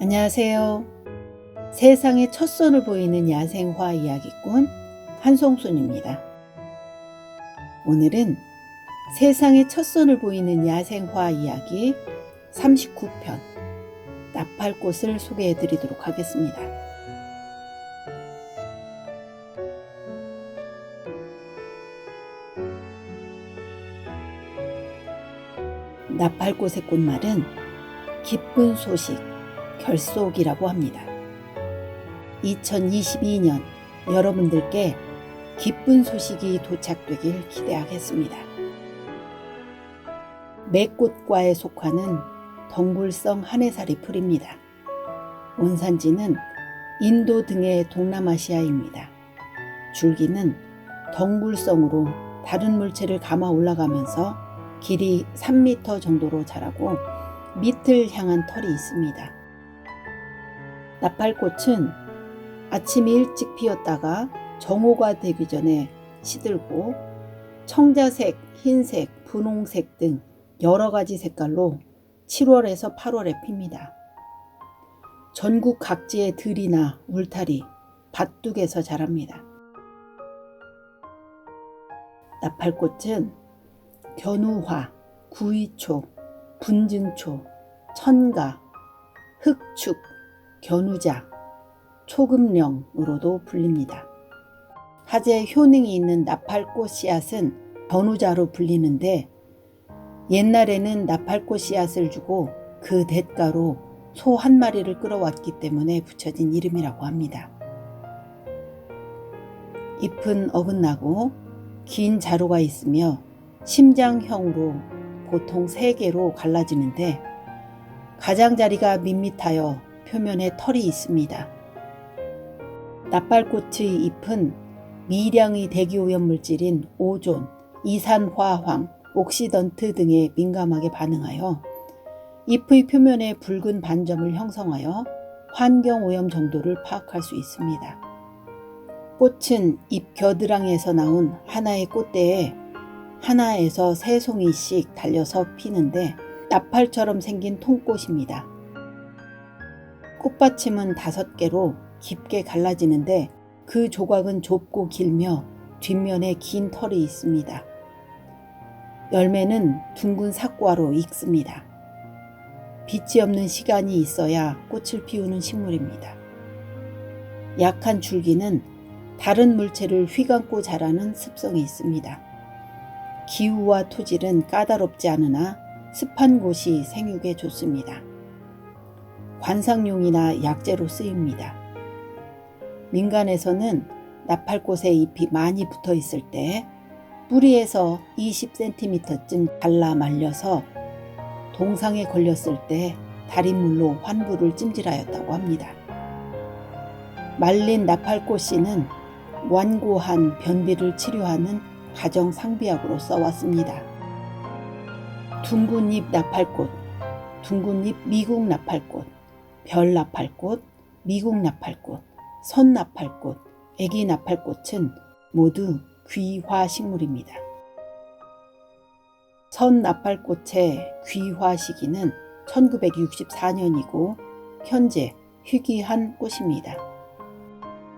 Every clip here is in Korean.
안녕하세요. 세상의 첫 손을 보이는 야생화 이야기꾼 한송순입니다. 오늘은 세상의 첫 손을 보이는 야생화 이야기 39편 나팔꽃을 소개해 드리도록 하겠습니다. 나팔꽃의 꽃말은 기쁜 소식, 결속이라고 합니다. 2022년 여러분들께 기쁜 소식이 도착되길 기대하겠습니다. 매꽃과에 속하는 덩굴성 한해살이 풀입니다. 원산지는 인도 등의 동남아시아입니다. 줄기는 덩굴성으로 다른 물체를 감아 올라가면서 길이 3m 정도로 자라고 밑을 향한 털이 있습니다. 나팔꽃은 아침 일찍 피었다가 정오가 되기 전에 시들고 청자색, 흰색, 분홍색 등 여러 가지 색깔로 7월에서 8월에 핍니다. 전국 각지의 들이나 울타리, 밭둑에서 자랍니다. 나팔꽃은 견우화, 구이초, 분증초, 천가, 흑축, 견우자, 초금령으로도 불립니다. 화재 효능이 있는 나팔꽃 씨앗은 견우자로 불리는데 옛날에는 나팔꽃 씨앗을 주고 그 대가로 소 한 마리를 끌어왔기 때문에 붙여진 이름이라고 합니다. 잎은 어긋나고 긴 자루가 있으며 심장형으로 보통 3개로 갈라지는데 가장자리가 밋밋하여 표면에 털이 있습니다. 나팔꽃의 잎은 미량의 대기오염물질인 오존, 이산화황, 옥시던트 등에 민감하게 반응하여 잎의 표면에 붉은 반점을 형성하여 환경오염 정도를 파악할 수 있습니다. 꽃은 잎 겨드랑이에서 나온 하나의 꽃대에 하나에서 3송이씩 달려서 피는데 나팔처럼 생긴 통꽃입니다. 꽃받침은 5개로 깊게 갈라지는데 그 조각은 좁고 길며 뒷면에 긴 털이 있습니다. 열매는 둥근 삭과로 익습니다. 빛이 없는 시간이 있어야 꽃을 피우는 식물입니다. 약한 줄기는 다른 물체를 휘감고 자라는 습성이 있습니다. 기후와 토질은 까다롭지 않으나 습한 곳이 생육에 좋습니다. 관상용이나 약재로 쓰입니다. 민간에서는 나팔꽃에 잎이 많이 붙어 있을 때 뿌리에서 20cm쯤 잘라 말려서 동상에 걸렸을 때 달인물로 환부를 찜질하였다고 합니다. 말린 나팔꽃 씨는 완고한 변비를 치료하는 가정 상비약으로 써왔습니다. 둥근잎 나팔꽃, 둥근잎 미국 나팔꽃, 별 나팔꽃, 미국 나팔꽃, 선 나팔꽃, 애기 나팔꽃은 모두 귀화 식물입니다. 선 나팔꽃의 귀화 시기는 1964년이고 현재 희귀한 꽃입니다.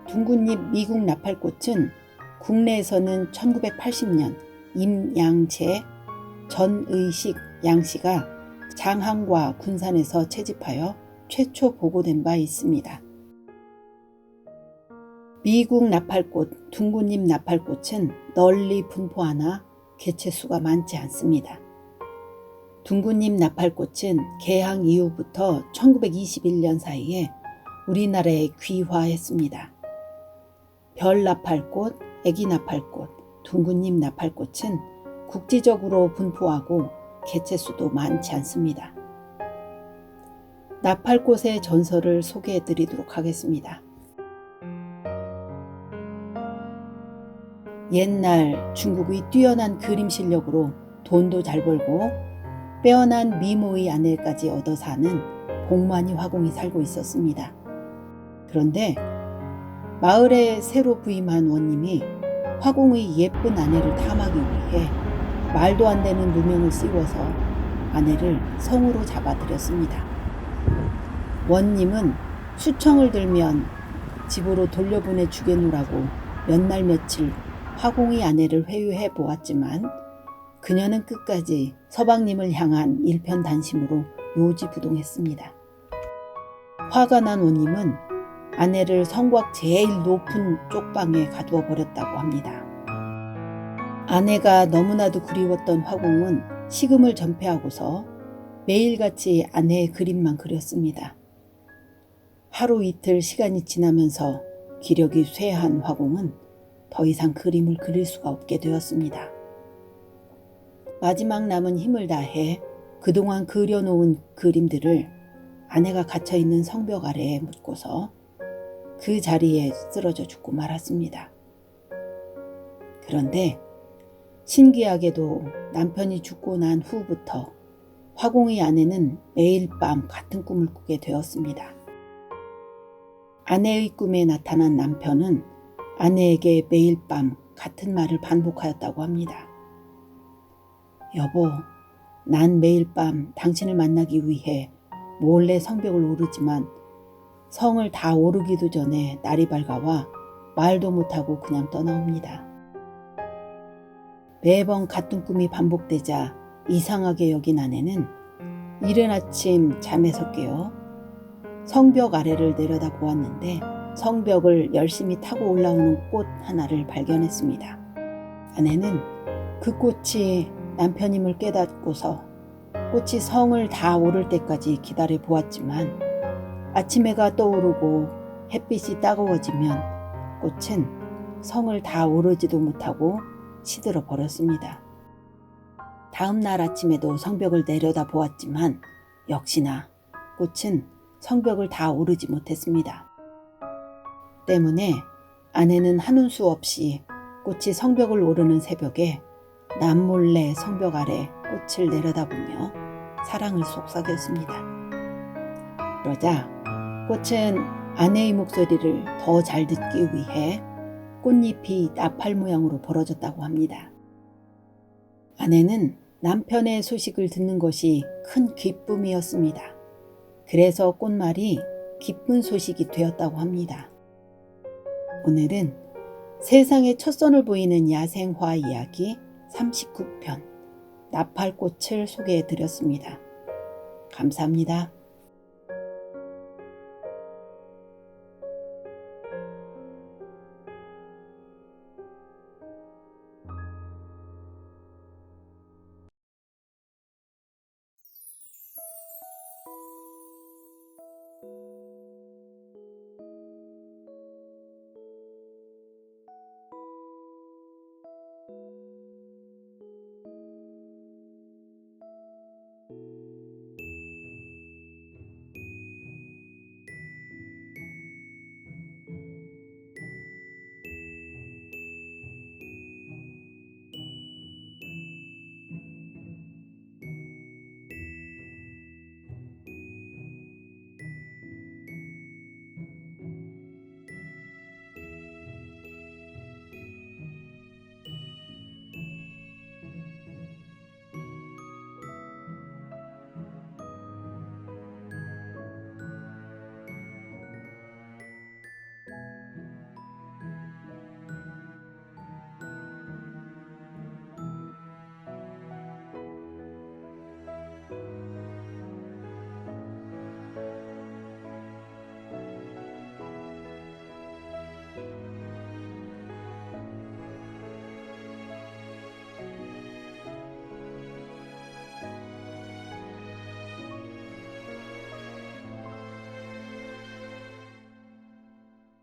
둥근잎 미국 나팔꽃은 국내에서는 1980년 임양채 전의식 양씨가 장항과 군산에서 채집하여 최초 보고된 바 있습니다. 미국 나팔꽃, 둥근잎 나팔꽃은 널리 분포하나 개체수가 많지 않습니다. 둥근잎 나팔꽃은 개항 이후부터 1921년 사이에 우리나라에 귀화했습니다. 별 나팔꽃, 애기 나팔꽃, 둥근잎 나팔꽃은 국지적으로 분포하고 개체수도 많지 않습니다. 나팔꽃의 전설을 소개해 드리도록 하겠습니다. 옛날 중국의 뛰어난 그림 실력으로 돈도 잘 벌고 빼어난 미모의 아내까지 얻어 사는 복만이 화공이 살고 있었습니다. 그런데 마을에 새로 부임한 원님이 화공의 예쁜 아내를 탐하기 위해 말도 안 되는 누명을 씌워서 아내를 성으로 잡아들였습니다. 원님은 수청을 들면 집으로 돌려보내 주겠노라고 몇 날 며칠 화공의 아내를 회유해 보았지만 그녀는 끝까지 서방님을 향한 일편단심으로 요지부동했습니다. 화가 난 원님은 아내를 성곽 제일 높은 쪽방에 가두어 버렸다고 합니다. 아내가 너무나도 그리웠던 화공은 식음을 전폐하고서 매일같이 아내의 그림만 그렸습니다. 하루 이틀 시간이 지나면서 기력이 쇠한 화공은 더 이상 그림을 그릴 수가 없게 되었습니다. 마지막 남은 힘을 다해 그동안 그려놓은 그림들을 아내가 갇혀있는 성벽 아래에 묻고서 그 자리에 쓰러져 죽고 말았습니다. 그런데 신기하게도 남편이 죽고 난 후부터 화공의 아내는 매일 밤 같은 꿈을 꾸게 되었습니다. 아내의 꿈에 나타난 남편은 아내에게 매일 밤 같은 말을 반복하였다고 합니다. 여보, 난 매일 밤 당신을 만나기 위해 몰래 성벽을 오르지만 성을 다 오르기도 전에 날이 밝아와 말도 못하고 그냥 떠나옵니다. 매번 같은 꿈이 반복되자 이상하게 여긴 아내는 이른 아침 잠에서 깨어 성벽 아래를 내려다 보았는데 성벽을 열심히 타고 올라오는 꽃 하나를 발견했습니다. 아내는 그 꽃이 남편임을 깨닫고서 꽃이 성을 다 오를 때까지 기다려 보았지만 아침 해가 떠오르고 햇빛이 따가워지면 꽃은 성을 다 오르지도 못하고 시들어 버렸습니다. 다음 날 아침에도 성벽을 내려다 보았지만 역시나 꽃은 성벽을 다 오르지 못했습니다. 때문에 아내는 하는 수 없이 꽃이 성벽을 오르는 새벽에 남몰래 성벽 아래 꽃을 내려다보며 사랑을 속삭였습니다. 그러자 꽃은 아내의 목소리를 더 잘 듣기 위해 꽃잎이 나팔 모양으로 벌어졌다고 합니다. 아내는 남편의 소식을 듣는 것이 큰 기쁨이었습니다. 그래서 꽃말이 기쁜 소식이 되었다고 합니다. 오늘은 세상의 첫 선을 보이는 야생화 이야기 39편 나팔꽃을 소개해 드렸습니다. 감사합니다.